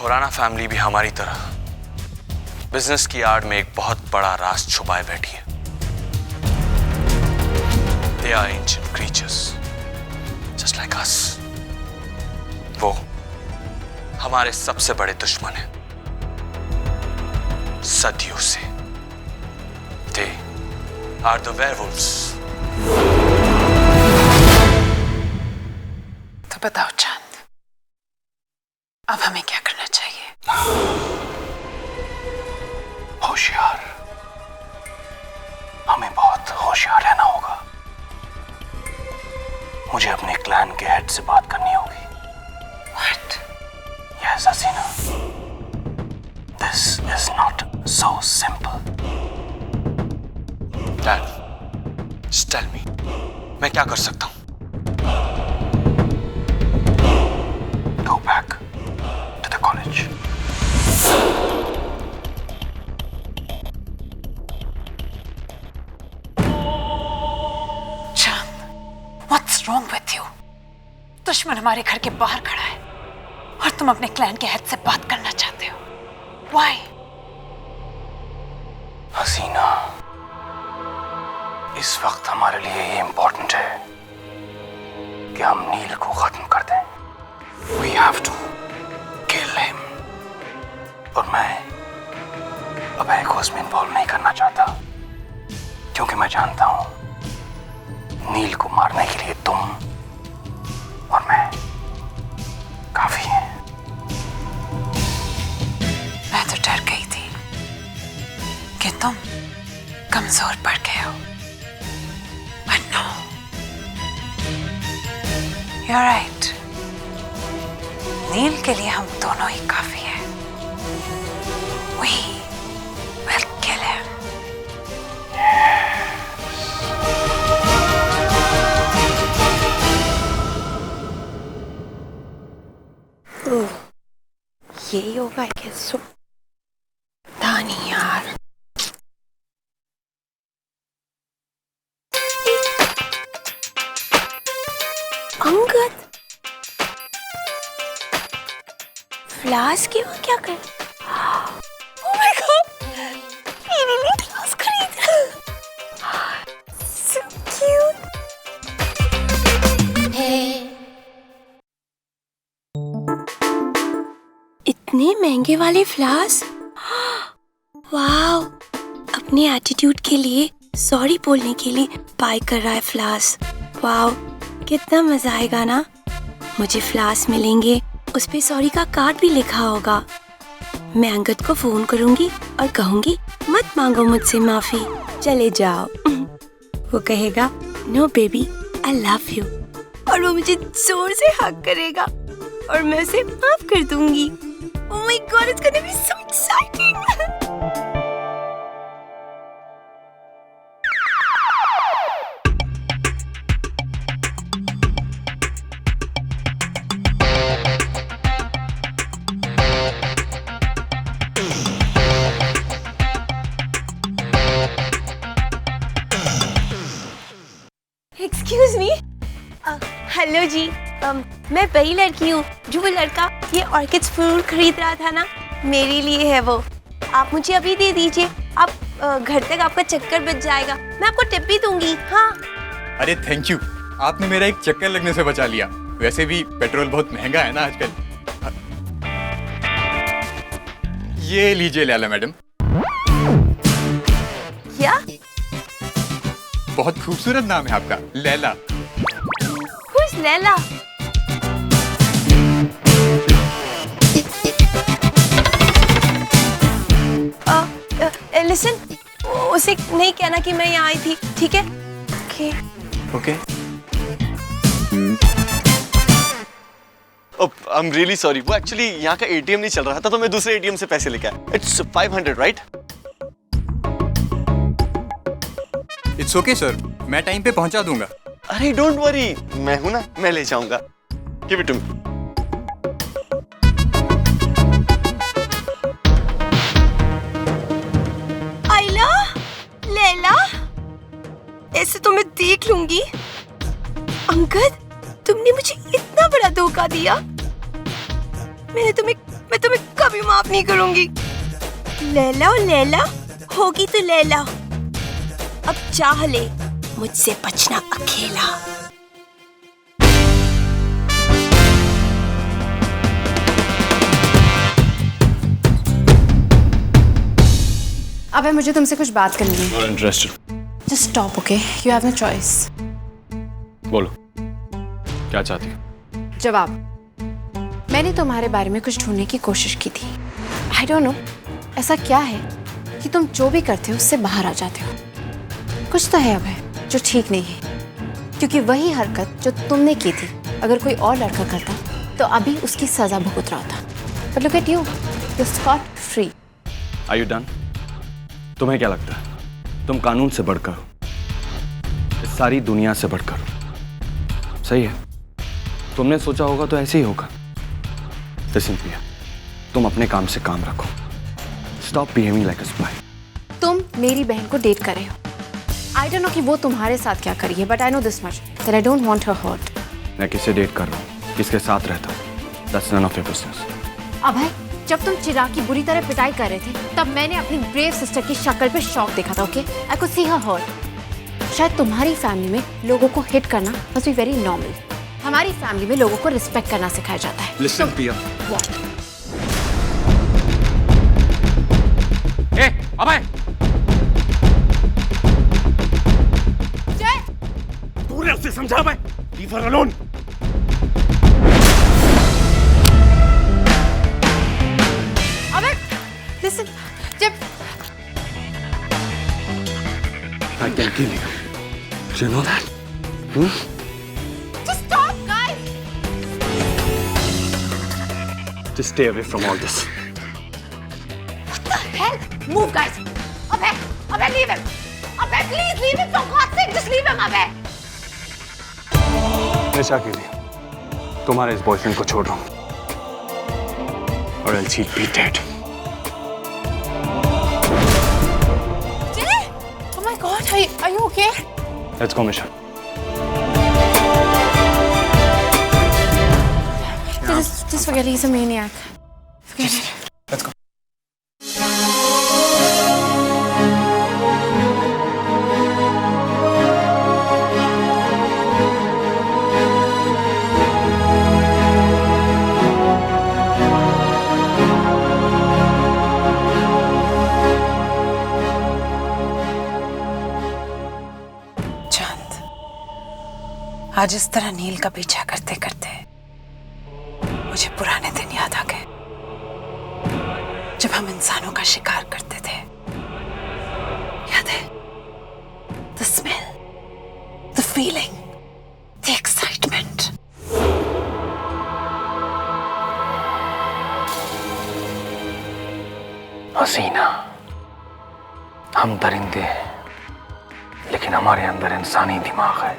Khurana family भी हमारी तरह बिजनेस की आड़ में एक बहुत बड़ा राज छुपाए बैठी है। They are ancient creatures, just like us. वो हमारे सबसे बड़े दुश्मन हैं, सदियों से। They are the werewolves. तो बताओ चांद, अब हमें क्या करना चाहिए? होशियार, हमें बहुत होशियार रहना होगा। मुझे अपने क्लैन के हेड से बात करनी होगी। What? Yes, Hasina. This is not so simple. Dad, just tell me, मैं क्या कर सकता हूँ? Go back to the college. What's wrong with you? दुश्मन हमारे घर के बाहर खड़ा है और तुम अपने क्लैन के हेड से बात करना चाहते हो। Why? हसीना, इस वक्त हमारे लिए ये इम्पोर्टेंट है कि हम नील को खत्म कर दें। We have to kill him. और मैं अभय को इसमें इन्वॉल्व नहीं करना चाहता, क्योंकि मैं जानता हूं नील को मारने के लिए तुम और मैं काफी हैं। मैं तो डर गई थी कि तुम कमजोर पड़ गए हो, but no, you're right. नील के लिए हम दोनों ही काफी हैं। We will kill him. यही होगा क्या? सो दानी यार, अंगद फ्लास के वहाँ क्या कर? Oh my God, मेरे लिए फ्लास खरीदा। So cute. इतने महंगे वाले फ्लावर्स, वाव! अपने एटीट्यूड के लिए सॉरी बोलने के लिए बाय कर रहा है फ्लावर्स। वाव, कितना मजा आएगा ना। मुझे फ्लावर्स मिलेंगे, उस पे सॉरी का कार्ड भी लिखा होगा। मैं अंगद को फोन करूंगी और कहूंगी मत मांगो मुझसे माफी, चले जाओ। वो कहेगा no baby I love you, और वो मुझे जोर से हग करेगा और मैं उसे माफ कर दूंगी। Oh my God, it's gonna be so exciting! Excuse me? Hello ji, मैं वही लड़की हूँ जो वो लड़का ये ऑर्किड्स फूल खरीद रहा था ना, मेरे लिए है वो। आप मुझे अभी दे दीजिए, आप घर तक आपका चक्कर बच जाएगा, मैं आपको टिप भी दूंगी। हाँ। अरे थैंक यू, आपने मेरा एक चक्कर लगने से बचा लिया। वैसे भी पेट्रोल बहुत महंगा है ना आजकल। ये लीजिए लैला मैडम। क्या? बहुत खूबसूरत नाम है आपका, लैला। Who's लैला? लिसन, उसे नहीं कहना कि मैं यहाँ आई थी, ठीक है? Okay. Okay. I am really sorry, वो एक्चुअली यहाँ का एटीएम नहीं चल रहा था तो मैं दूसरे एटीएम से पैसे लेके आया। It's 500 right? It's okay sir, मैं टाइम पे पहुंचा दूंगा। अरे डोंट वरी, मैं हूं ना, मैं ले जाऊंगा। Give it to me. आइला, लैला, ऐसे तो मैं देख लूंगी। अंगद, तुमने मुझे इतना बड़ा धोखा दिया। मैंने तुम्हें मैं तुम्हें कभी माफ नहीं करूंगी। लैला ओ लैला, होगी तो लैला। अब चाह ले मुझसे बचना अकेला। अबे मुझे तुमसे कुछ बात करनी है। Not interested. Just stop, okay? You have no choice. बोलो क्या चाहती हो? जवाब। मैंने तुम्हारे बारे में कुछ ढूंढने की कोशिश की थी। I don't know, ऐसा क्या है कि तुम जो भी करते हो उससे बाहर आ जाते हो। कुछ तो है अबे जो ठीक नहीं है, क्योंकि वही हरकत जो तुमने की थी अगर कोई और लड़का करता तो अभी उसकी सजा भुगत रहा होता। But look at you, you're scot free. Are you done? तुम्हें क्या लगता है तुम कानून से बढ़कर हो, इस सारी दुनिया से बढ़कर हो? सही है, तुमने सोचा होगा तो ऐसे ही होगा। Listen प्रिया, तुम अपने काम से काम रखो। Stop behaving like a spy. तुम मेरी बहन को डेट कर रहे हो। I don't know कि वो तुम्हारे साथ क्या करी है, but I know this much that I don't want her hurt. मैं किसे डेट कर रहा हूँ, किसके साथ रहता हूँ, that's none of your business. अभय, जब तुम चिराग की बुरी तरह पिटाई कर रहे थे तब मैंने अपनी ब्रेव सिस्टर की शक्ल पे शौक देखा था, okay? I could see her hurt. शायद तुम्हारी फैमिली में लोगों को हिट करना must be very normal. हमारी फैमिली में लोगों को रिस्पेक्ट करना सिखाया जाता है। Listen Priya. What? ए, अबे! तूने उसे समझा मैं? Leave her alone. अबे, listen, जब I can kill you. You know that? just stop, guys. Just stay away from all this. What the hell? Move, guys. अबे, leave him. अबे, please leave him for God's sake. Just leave him, अबे. निशा के लिए तुम्हारे इस boyfriend को छोड़ रहा हूँ और else he'll be dead. Jay? Oh my God, are you okay? Let's go, Misha. Just forget he's a maniac. Forget it. Let's go. चांद, आज इस तरह नील का पीछा करते करते मुझे पुराने दिन याद आ गए जब हम इंसानों का शिकार करते थे। याद है? The smell, the feeling, the excitement. हसीना, हम दरिंदे हैं लेकिन हमारे अंदर इंसानी दिमाग है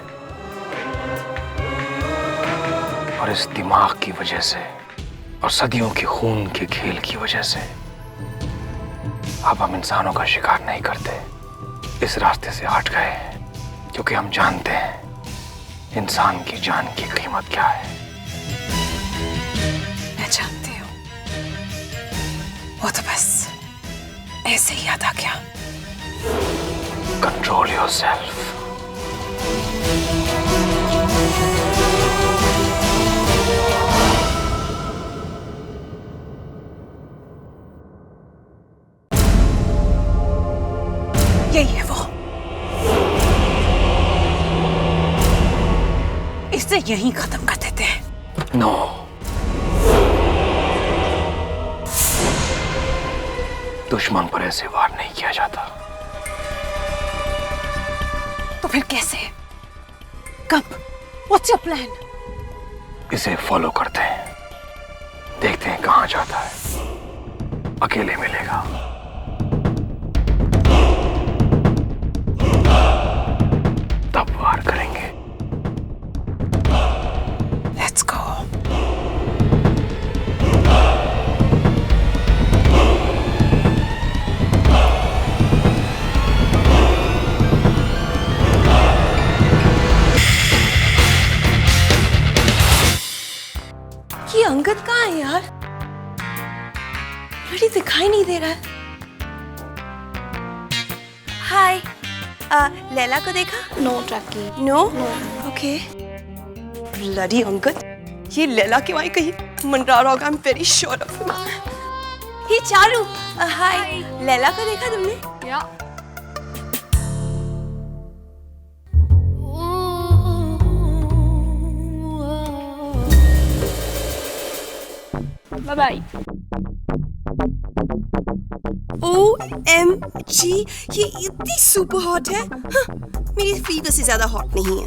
और इस दिमाग की वजह से और सदियों के खून के खेल की वजह से अब हम इंसानों का शिकार नहीं करते, इस रास्ते से हट गए क्योंकि हम जानते हैं इंसान की जान की कीमत क्या है। मैं जानती हूँ, वो तो बस ऐसे ही याद आ गया। Control yourself. यही है वो, इसे यहीं खत्म कर देते हैं। नो, दुश्मन पर ऐसे वार नहीं किया जाता। तो फिर कैसे? कब? What's your plan? इसे फॉलो करते हैं, देखते हैं कहां जाता है, अकेले मिलेगा। तब वार करेंगे। Let's go. ये अंगद कहाँ है यार? अरे दिखाई नहीं दे रहा है। हाय, लैला को देखा? नो ट्रकी। नो? ओके। ब्लडी अंकल, ये लैला के वहीं कहीं मंडरा रहा होगा। I am very sure of it. Hey Charu, hi, Laila को देखा तुमने? या बाय बाय। OMG, ये इतनी सुपर हॉट है। हाँ, मेरी फीवर से ज्यादा हॉट नहीं है।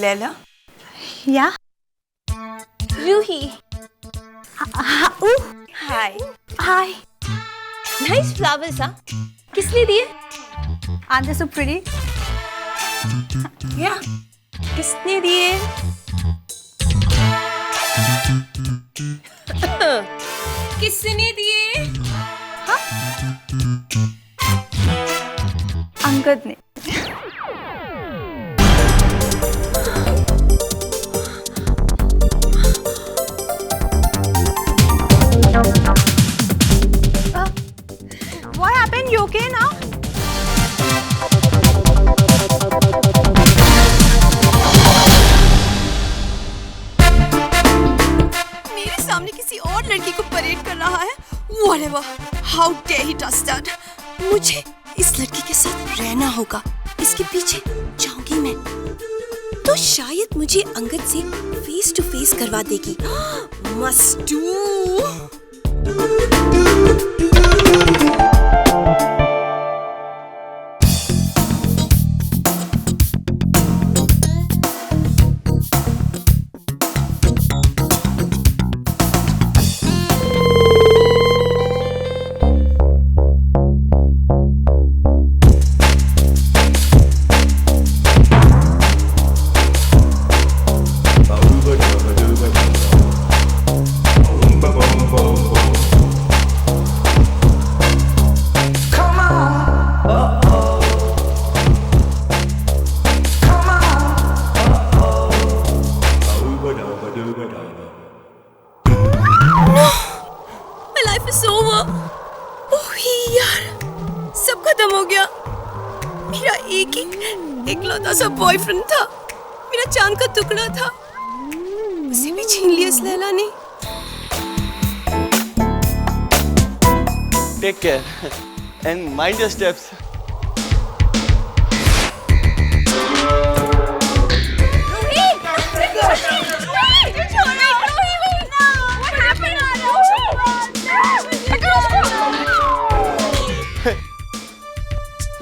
लैला? या Ruhi? Hi. Hi. Nice flowers, हाँ? किसने दिए? Are they so pretty? या, किसने दिए? किसने दिए? हाँ? अंगद ने। What happened? You okay now? मेरे सामने किसी और लड़की को परेड कर रहा है। Whatever. How dare he does that? मुझे इस लड़की के साथ रहना होगा। इसके पीछे जाऊंगी मैं। तो शायद मुझे अंगद से फेस टू फेस करवा देगी। Must do. सब खत्म हो गया। मेरा इकलौता सा बॉयफ्रेंड था, मेरा चांद का टुकड़ा था, उसे भी छीन लिया इस लैला ने। Take care and mind your steps.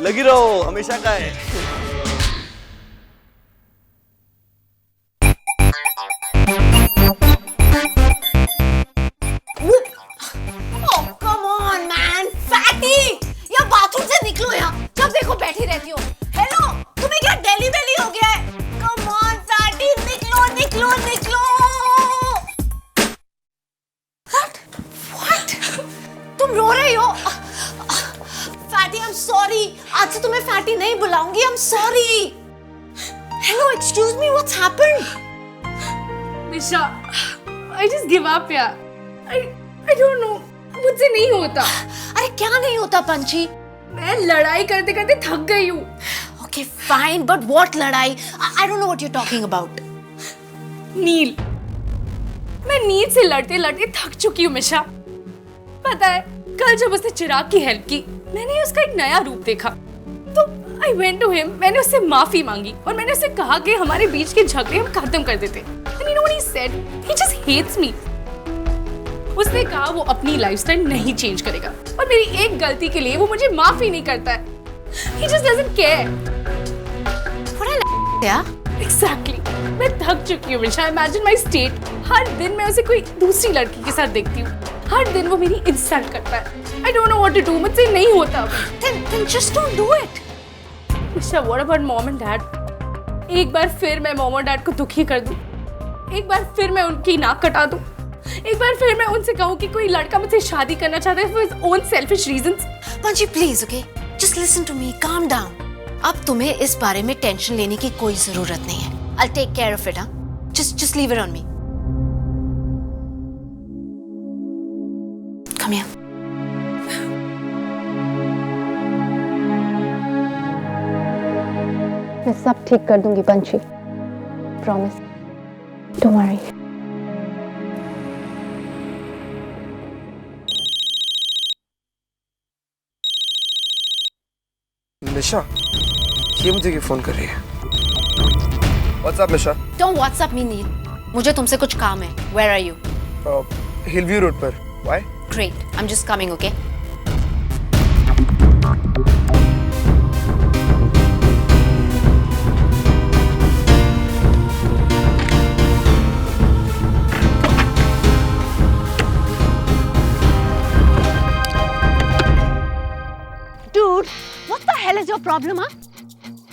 लगी रहो, हमेशा का है। come on man, fatty! या बाथरूम से निकलो यहाँ, जब देखो बैठी रहती हो। हेलो, तुम्हें क्या डेली बेली हो गया है? Come on fatty, निकलो निकलो निकलो। What? तुम रो रही हो? Fatty, I'm sorry. आज से तुम्हें fatty नहीं बुलाऊंगी. I'm sorry. Hello, excuse me. What's happened? Nisha, I just give up यार. I don't know. मुझसे नहीं होता. अरे क्या नहीं होता पंची? मैं लड़ाई करते करते थक गई हूँ. Okay, fine. But what लड़ाई? I don't know what you're talking about. नील. मैं नील से लड़ते लड़ते थक चुकी हूँ मिशा. पता है, कल जब उसने चिराग की हेल्प की, मैंने उसका एक नया रूप देखा। तो I went to him, मैंने उससे माफी मांगी और मैंने उससे कहा कि हमारे बीच के झगड़े हम खत्म कर देते। And you know what he said? He just hates me. उसने कहा वो अपनी लाइफस्टाइल नहीं चेंज करेगा और मेरी एक गलती के लिए वो मुझे माफी नहीं करता है। He just doesn't care. क्या? Exactly. मैं थक चुकी हूँ मिशा. Imagine my state. हर दिन मैं उसे कोई दूसरी लड़की के साथ देखती हूँ. हर दिन वो मेरी इंसल्ट करता है. I don't know what to do. मुझसे नहीं होता. Then just don't do it. Misha, what about mom and dad? एक बार फिर मैं मॉम और डैड को दुखी कर दूँ. एक बार फिर मैं उनकी नाक कटा दूँ. एक बार फिर मैं उनसे कहूँ कि कोई लड़का मुझसे शादी करना चाहता है for his own selfish reasons. Panchi please, okay, just listen to me, calm down. अब तुम्हें इस बारे में टेंशन लेने की कोई जरूरत नहीं है। I'll take care of it, huh? Just leave it on me. Come here. मैं सब ठीक कर दूंगी पंची, प्रॉमिस, डोंट वरी। मिशा, ये मुझे क्यों फोन कर रही है? What's up, Misha? Don't WhatsApp me, नील। मुझे तुमसे कुछ काम है। Where are you? Hillview road पर। Why? Great. I'm just coming, okay? Dude, what the hell is your problem, huh?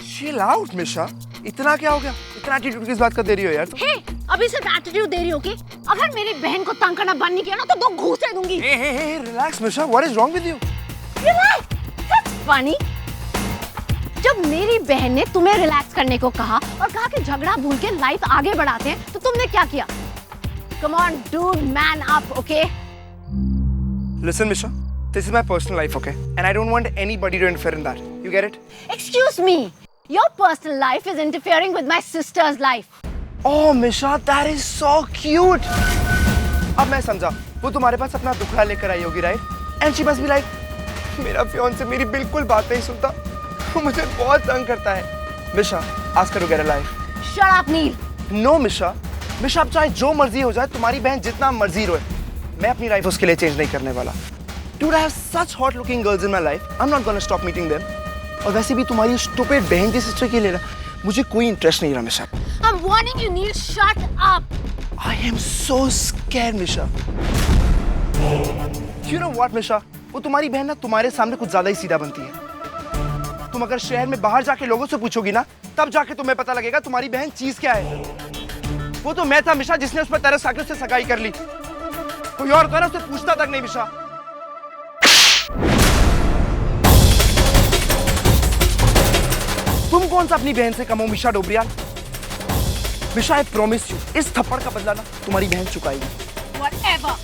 Chill out, मिशा। इतना क्या हो गया? इतना एटीट्यूड किस बात का दे रही हो यार तुम? Hey, अभी सिर्फ एटीट्यूड दे रही हो के? अगर मेरी बहन को तंग करना बंद नहीं किया ना तो 2 घूंसे दूंगी। Hey, relax, Misha. What is wrong with you? Relax? That's funny. जब मेरी बहन ने तुम्हें रिलैक्स करने को कहा और कहा कि झगड़ा भूल के लाइफ आगे बढ़ाते हैं, तो तुमने क्या किया? Come on, dude, man up, okay? Listen, Misha, this is my personal life, okay? And I don't want anybody to interfere in that. You get it? Excuse me. Your personal life is interfering with my sister's life. Oh, Misha, that is so cute. अब मैं समझा, वो तुम्हारे पास अपना दुखड़ा लेकर आई होगी, right? And she must be like, मेरा fiance मेरी बिल्कुल बात नहीं सुनता, मुझे बहुत तंग करता है। मिशा, ask her to get a life. Shut up, Neil. No, मिशा, मिशा अब चाहे जो मर्जी हो जाए, तुम्हारी बहन जितना मर्जी रोए, मैं अपनी लाइफ उसके लिए चेंज नहीं करने वाला। Dude, I have such hot-looking girls in my life. I'm not gonna stop meeting them. और वैसे भी तुम्हारी stupid बहन की सिस्टर के लिए ना, मुझे कोई इंटरेस्ट नहीं रहा मिशा। I'm warning you, Neil. Shut up. I am so scared, Misha. You know what, मिशा? वो तुम्हारी बहन ना तुम्हारे सामने कुछ ज्यादा ही सीधा बनती है। तुम अगर शहर में बाहर जाके लोगों से पूछोगी ना, तब जाके तुम्हें पता लगेगा तुम्हारी बहन चीज क्या है। वो तो मैं था मिशा जिसने उस पर तरस आके उससे सगाई कर ली। कोई और था ना, उसे पूछता तक नहीं मिशा। तुम कौन सा अपनी बहन से कम हो मिशा डोबरियाल? मिशा, आई प्रॉमिस यू, इस थप्पड़ का बदला ना तुम्हारी बहन चुकाएगी। Whatever.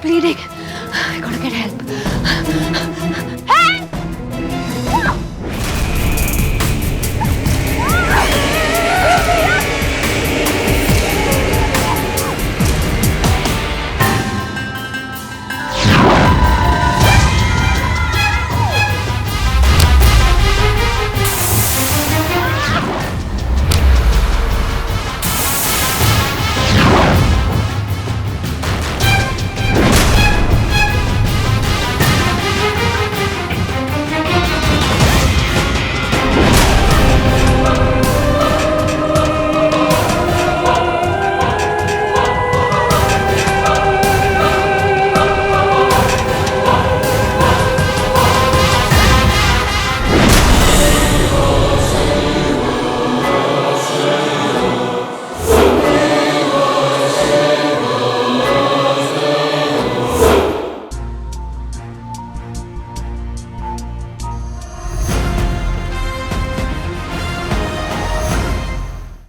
Bleeding. I gotta get help. Help!